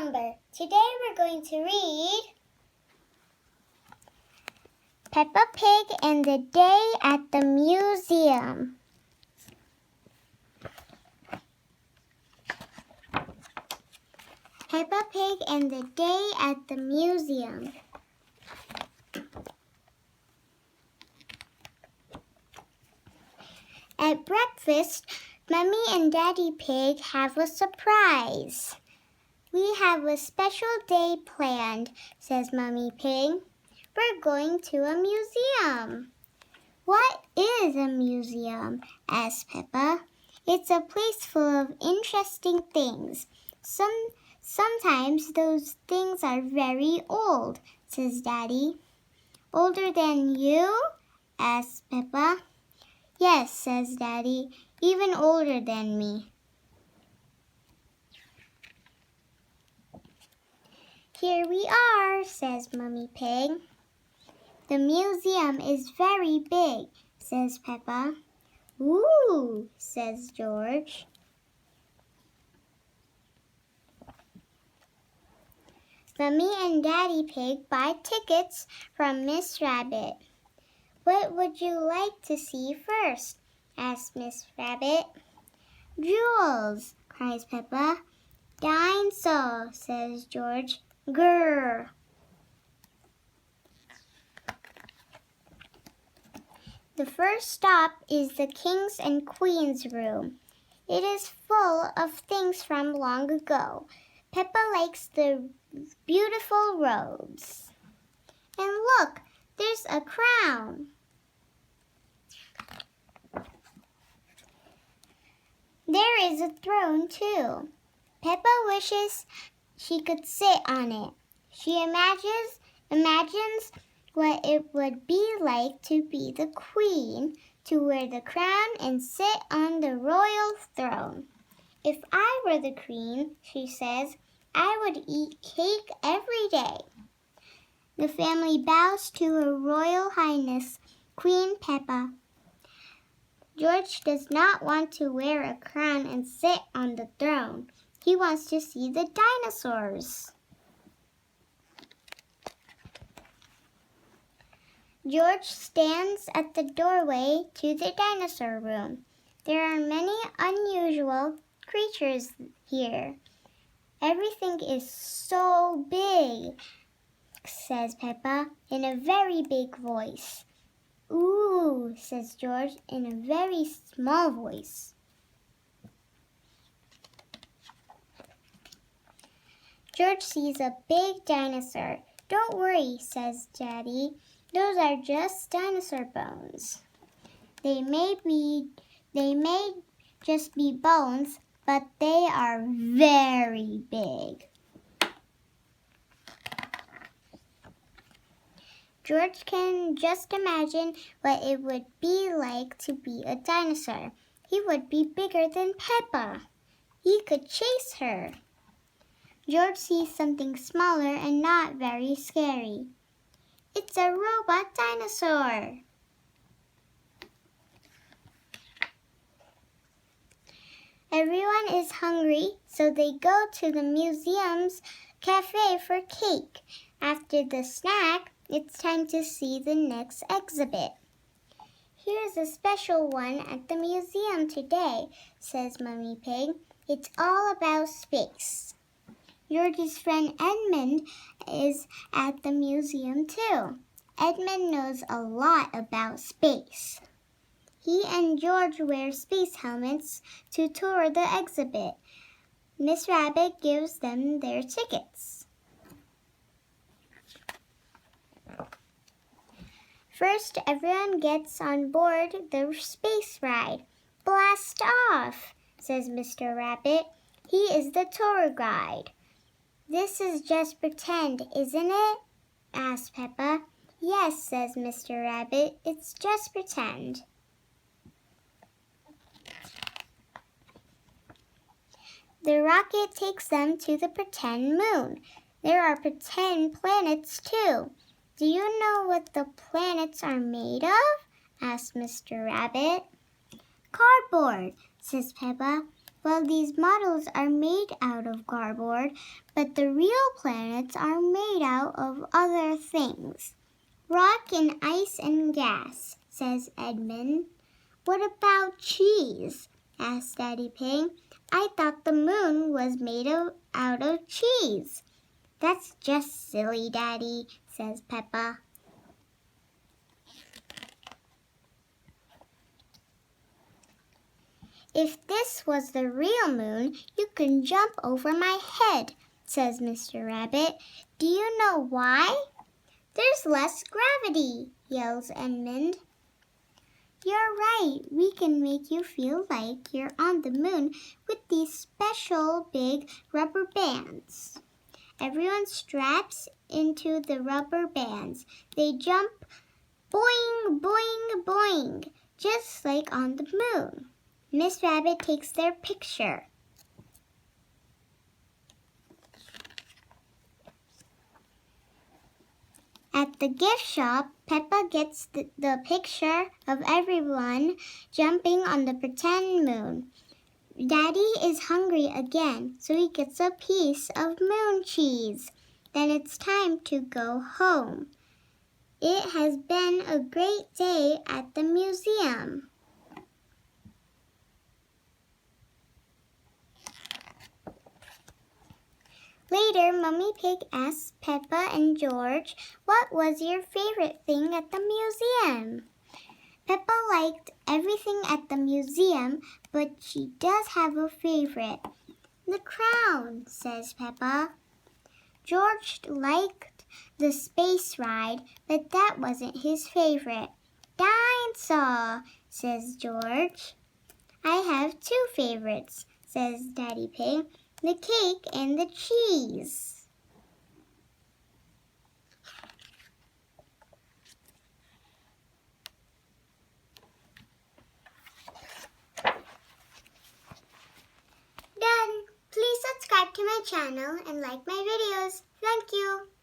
number. Today we're going to read Peppa Pig and the Day at the Museum. Peppa Pig and the Day at the Museum. At breakfast, Mummy and Daddy Pig have a surprise. We have a special day planned, says Mummy Pig. We're going to a museum. What is a museum? Asks Peppa. It's a place full of interesting things. Sometimes those things are very old, says Daddy. Older than you? Asks Peppa. Yes, says Daddy, even older than me. Here we are, says Mummy Pig. The museum is very big, says Peppa. Ooh, says George. Mummy and Daddy Pig buy tickets from Miss Rabbit. What would you like to see first? Asks Miss Rabbit. Jewels, cries Peppa. Dinosaur, says George. Grrr. The first stop is the King's and Queen's room. It is full of things from long ago. Peppa likes the beautiful robes. And look, there's a crown. There is a throne, too. Peppa wishes she could sit on it. She imagines what it would be like to be the queen, to wear the crown and sit on the royal throne. If I were the queen, she says, I would eat cake every day. The family bows to Her Royal Highness, Queen Peppa. George does not want to wear a crown and sit on the throne. He wants to see the dinosaurs. George stands at the doorway to the dinosaur room. There are many unusual creatures here. Everything is so big, says Peppa in a very big voice. Ooh, says George in a very small voice. George sees a big dinosaur. Don't worry, says Daddy. Those are just dinosaur bones. They may just be bones, but they are very big. George can just imagine what it would be like to be a dinosaur. He would be bigger than Peppa. He could chase her. George sees something smaller and not very scary. It's a robot dinosaur. Everyone is hungry, so they go to the museum's cafe for cake. After the snack, it's time to see the next exhibit. Here's a special one at the museum today, says Mummy Pig. It's all about space. George's friend Edmund is at the museum too. Edmund knows a lot about space. He and George wear space helmets to tour the exhibit. Miss Rabbit gives them their tickets. First, everyone gets on board the space ride. Blast off, says Mr. Rabbit. He is the tour guide. This is just pretend, isn't it? asks Peppa. Yes, says Mr. Rabbit. It's just pretend. The rocket takes them to the pretend moon. There are pretend planets too. Do you know what the planets are made of? asks Mr. Rabbit. Cardboard, says Peppa. Well, these models are made out of cardboard, but the real planets are made out of other things. Rock and ice and gas, says Edmund. What about cheese? Asked Daddy Pig. I thought the moon was made out of cheese. That's just silly, Daddy, says Peppa. If this was the real moon, you can jump over my head, says Mr. Rabbit. Do you know why? There's less gravity, yells Edmund. You're right. We can make you feel like you're on the moon with these special big rubber bands. Everyone straps into the rubber bands. They jump boing, boing, boing, just like on the moon. Miss Rabbit takes their picture. At the gift shop, Peppa gets the picture of everyone jumping on the pretend moon. Daddy is hungry again, so he gets a piece of moon cheese. Then it's time to go home. It has been a great day at the museum. Later, Mummy Pig asks Peppa and George, what was your favorite thing at the museum? Peppa liked everything at the museum, but she does have a favorite. The crown, says Peppa. George liked the space ride, but that wasn't his favorite. Dinosaur, says George. I have two favorites, says Daddy Pig. The cake and the cheese. Done. Please subscribe to my channel and like my videos. Thank you.